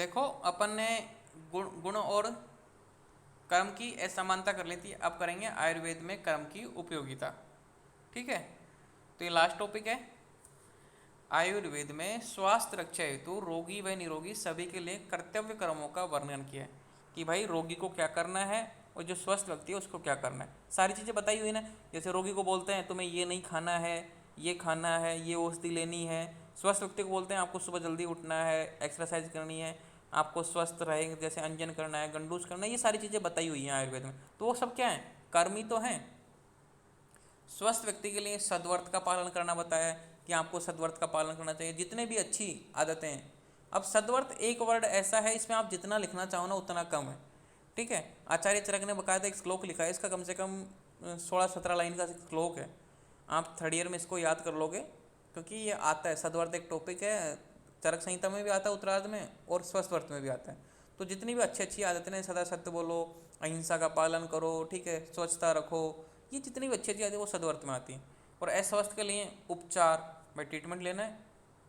देखो अपन ने गुण और कर्म की असमानता कर ली थी। अब करेंगे आयुर्वेद में कर्म की उपयोगिता। ठीक है, तो ये लास्ट टॉपिक है। आयुर्वेद में स्वास्थ्य रक्षा हेतु रोगी व निरोगी सभी के लिए कर्तव्य कर्मों का वर्णन किया है कि भाई रोगी को क्या करना है और जो स्वस्थ व्यक्ति है उसको क्या करना है। सारी चीज़ें बताई हुई ना। जैसे रोगी को बोलते हैं तुम्हें ये नहीं खाना है, ये खाना है, ये औषधि लेनी है। स्वस्थ व्यक्ति को बोलते हैं आपको सुबह जल्दी उठना है, एक्सरसाइज करनी है, आपको स्वस्थ रहेंगे, जैसे अंजन करना है, गंडूस करना है। ये सारी चीज़ें बताई हुई हैं आयुर्वेद में। तो वो सब क्या है, कर्म ही तो हैं। स्वस्थ व्यक्ति के लिए सद्वर्त का पालन करना बताया है कि आपको सद्वर्त का पालन करना चाहिए, जितने भी अच्छी आदतें हैं। अब सद्वर्त एक वर्ड ऐसा है, इसमें आप जितना लिखना चाहो ना उतना कम है। ठीक है, आचार्य चरक ने बकायदा एक श्लोक लिखा है, इसका कम से कम 16-17 लाइन का श्लोक है। आप थर्ड ईयर में इसको याद कर लोगे, क्योंकि ये आता है। सद्वर्त एक टॉपिक है, चरक संहिता में भी आता है, उत्तरार्ध में, और स्वस्थ वर्त में भी आता है। तो जितनी भी अच्छी अच्छी आदतें हैं, सदा सत्य बोलो, अहिंसा का पालन करो, ठीक है, स्वच्छता रखो, ये जितनी भी अच्छी अच्छी आदतें वो सद्वर्त में आती हैं। और अस्वस्थ के लिए उपचार, भाई ट्रीटमेंट लेना है।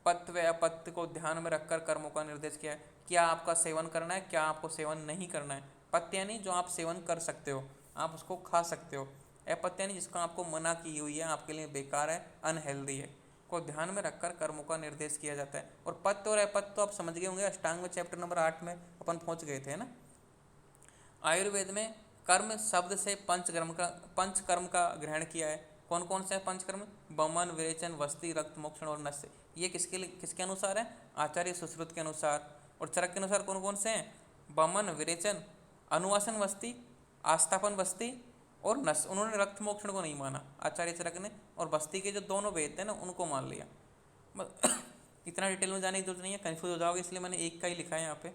पथ्य व अपत्य को ध्यान में रखकर कर्मों का निर्देश किया है। क्या आपका सेवन करना है, क्या आपको सेवन नहीं करना है। पथ्य यानी जो आप सेवन कर सकते हो, आप उसको खा सकते हो। अपत्य यानी जिसको आपको मना की हुई है, आपके लिए बेकार है, अनहेल्दी है, को ध्यान में रखकर कर्मों का निर्देश किया जाता है। और पत्य और अपत्य तो आप समझ गए होंगे, अष्टांग में चैप्टर नंबर 8 में अपन पहुंच गए थे ना। आयुर्वेद में कर्म शब्द से पंचकर्म का ग्रहण किया है। कौन कौन से पंचकर्म? बमन, विरेचन, वस्ति, रक्त मोक्षण और नस्य। ये किसके अनुसार है? आचार्य सुश्रुत के अनुसार। और चरक के अनुसार कौन कौन से हैं? बमन, विरेचन, अनुवासन वस्ति, आस्थापन वस्ति और नस। उन्होंने रक्त मोक्षण को नहीं माना आचार्य चरक ने, और बस्ती के जो दोनों वेद थे ना उनको मान लिया। इतना डिटेल में जाने की जरूरत नहीं है, कंफ्यूज हो जाओगे, इसलिए मैंने एक का ही लिखा है यहाँ पे।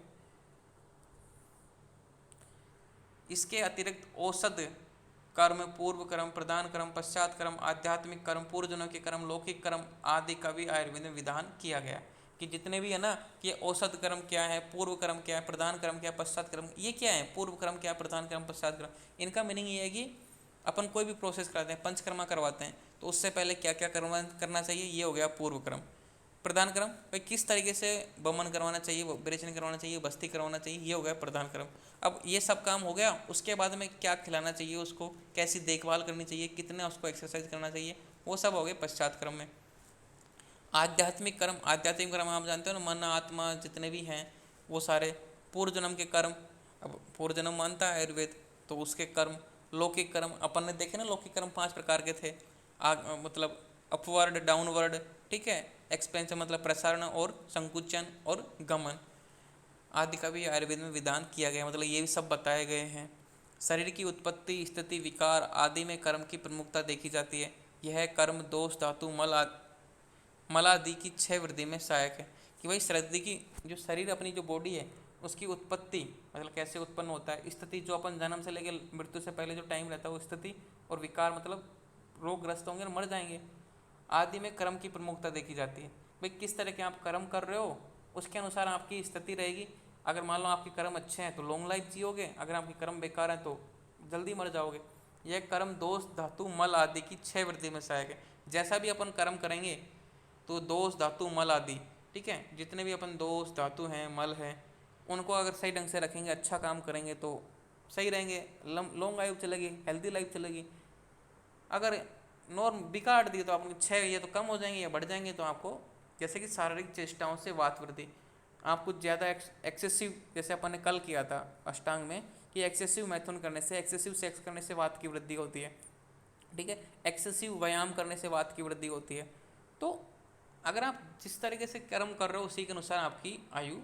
इसके अतिरिक्त औषध कर्म, पूर्व कर्म, प्रधान कर्म, पश्चात कर्म, आध्यात्मिक कर्म, पूर्वजनों के कर्म, लौकिक कर्म आदि का भी आयुर्वेद में विधान किया गया। कि जितने भी है ना, कि औषध कर्म क्या है, पूर्व कर्म क्या है, प्रधान कर्म क्या है, पश्चात कर्म ये क्या है, पूर्व कर्म क्या है, प्रधान कर्म, पश्चात कर्म। इनका मीनिंग ये है कि अपन कोई भी प्रोसेस कराते हैं, पंचकर्मा करवाते हैं, तो उससे पहले क्या क्या करना चाहिए, ये हो गया पूर्व कर्म। प्रधान क्रम, भाई किस तरीके से बमन करवाना चाहिए, विरेचन करवाना चाहिए, बस्ती करवाना चाहिए, ये हो गया प्रधान क्रम। अब ये सब काम हो गया, उसके बाद में क्या खिलाना चाहिए उसको, कैसी देखभाल करनी चाहिए, कितना उसको एक्सरसाइज करना चाहिए, वो सब हो गए पश्चात क्रम में। आध्यात्मिक कर्म आप जानते हो ना, मन आत्मा जितने भी हैं वो सारे। पूर्व जन्म के कर्म, अब पूर्व जन्म मानता है आयुर्वेद, तो उसके कर्म। लौकिक कर्म अपन ने देखे ना, लौकिक कर्म 5 प्रकार के थे। मतलब अपवर्ड, डाउनवर्ड, ठीक है, एक्सपेंशन मतलब प्रसारण और संकुचन और गमन आदि का भी आयुर्वेद में विधान किया गया, मतलब ये भी सब बताए गए हैं। शरीर की उत्पत्ति, स्थिति, विकार आदि में कर्म की प्रमुखता देखी जाती है। यह कर्म दोष, धातु, मल आदि की 6 वृद्धि में सहायक है। कि भाई शरीर की जो शरीर, अपनी जो बॉडी है उसकी उत्पत्ति मतलब कैसे उत्पन्न होता है, स्थिति जो अपन जन्म से लेकर मृत्यु से पहले जो टाइम रहता है वो स्थिति, और विकार मतलब रोगग्रस्त होंगे और मर जाएंगे, आदि में कर्म की प्रमुखता देखी जाती है। भाई किस तरह के आप कर्म कर रहे हो उसके अनुसार आपकी स्थिति रहेगी। अगर मान लो आपके कर्म अच्छे हैं तो लॉन्ग लाइफ जियोगे, अगर आपके कर्म बेकार हैं तो जल्दी मर जाओगे। यह कर्म दोष, धातु, मल आदि की 6 वृद्धि में सहायक है। जैसा भी अपन कर्म करेंगे तो दोष, धातु, मल आदि, ठीक है, जितने भी अपन दोष, धातु हैं, मल हैं, उनको अगर सही ढंग से रखेंगे, अच्छा काम करेंगे तो सही रहेंगे, लॉन्ग आयु चलेगी, हेल्दी लाइफ चलेगी। अगर नॉर्म बिगाड़ दिए तो आपको 6 ये तो कम हो जाएंगे या बढ़ जाएंगे, तो आपको जैसे कि शारीरिक चेष्टाओं से वात वृद्धि, आप कुछ ज़्यादा एक्सेसिव, जैसे अपन ने कल किया था अष्टांग में, कि एक्सेसिव मैथुन करने से, एक्सेसिव सेक्स करने से वात की वृद्धि होती है, ठीक है, एक्सेसिव व्यायाम करने से वात की वृद्धि होती है। तो अगर आप जिस तरीके से कर्म कर रहे हो उसी के अनुसार आपकी आयु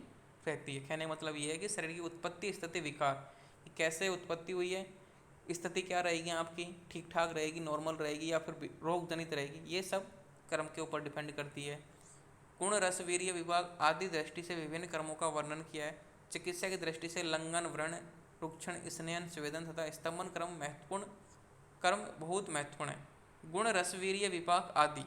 रहती है। कहने का मतलब ये है कि शरीर की उत्पत्ति, स्थिति, विकार, कैसे उत्पत्ति हुई है, स्थिति क्या रहेगी आपकी, ठीक ठाक रहेगी, नॉर्मल रहेगी या फिर रोग जनित रहेगी, ये सब कर्म के ऊपर डिपेंड करती है। गुण, रस, वीर्य, विभाग आदि दृष्टि से विभिन्न कर्मों का वर्णन किया है। चिकित्सा की दृष्टि से लंघन, व्रण, रुक्षण, स्नेहन, स्वेदन तथा स्तंभन कर्म महत्वपूर्ण कर्म बहुत महत्वपूर्ण है। गुण, रस, वीर्य, विपाक आदि,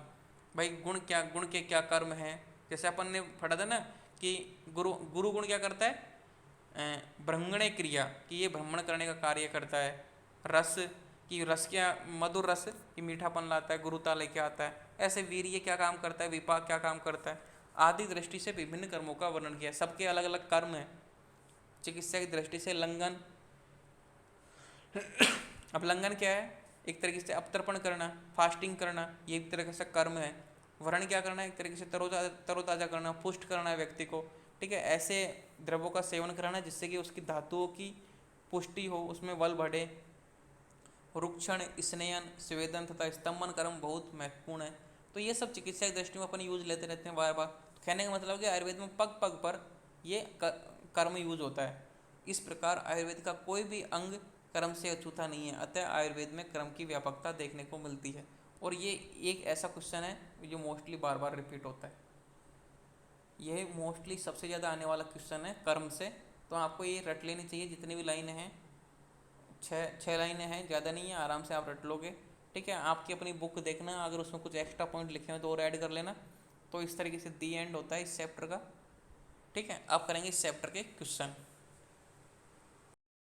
भाई गुण के क्या कर्म हैं, जैसे अपन ने पढ़ा था ना कि गुरु गुण क्या करता है, ब्रह्मणे क्रिया, कि ये भ्रमण करने का कार्य करता है। रस, कि रस क्या, मधुर रस कि मीठापन लाता है, गुरुता लेके आता है। ऐसे वीर्य क्या काम करता है, विपाक क्या काम करता है, आदि दृष्टि से विभिन्न कर्मों का वर्णन किया। सबके अलग अलग कर्म हैं। चिकित्सा की दृष्टि से लंघन, अब लंघन क्या है? एक तरीके से अपतर्पण करना, फास्टिंग करना, ये एक तरह से कर्म है। वरण क्या करना है? एक तरीके से तरोताजा करना, पुष्ट करना है व्यक्ति को, ठीक है। ऐसे द्रव्यों का सेवन कराना जिससे कि उसकी धातुओं की पुष्टि हो, उसमें बल बढ़े। रुक्षण, स्नेहन, स्वेदन तथा स्तंभन कर्म बहुत महत्वपूर्ण है। तो ये सब चिकित्सा की दृष्टि में अपन यूज लेते रहते हैं बार बार। कहने का मतलब कि आयुर्वेद में पग पग पर ये कर्म यूज होता है। इस प्रकार आयुर्वेद का कोई भी अंग कर्म से अछूता नहीं है, अतः आयुर्वेद में कर्म की व्यापकता देखने को मिलती है। और ये एक ऐसा क्वेश्चन है जो मोस्टली बार बार रिपीट होता है। यह मोस्टली सबसे ज़्यादा आने वाला क्वेश्चन है कर्म से। तो आपको ये रट लेनी चाहिए, जितनी भी लाइनें हैं, छः लाइनें हैं, ज़्यादा नहीं है, आराम से आप रट लोगे, ठीक है। आपकी अपनी बुक देखना, अगर उसमें कुछ एक्स्ट्रा पॉइंट लिखे हैं तो और ऐड कर लेना। तो इस तरीके से दी एंड होता है इस चैप्टर का, ठीक है। अब करेंगे इस चैप्टर के क्वेश्चन।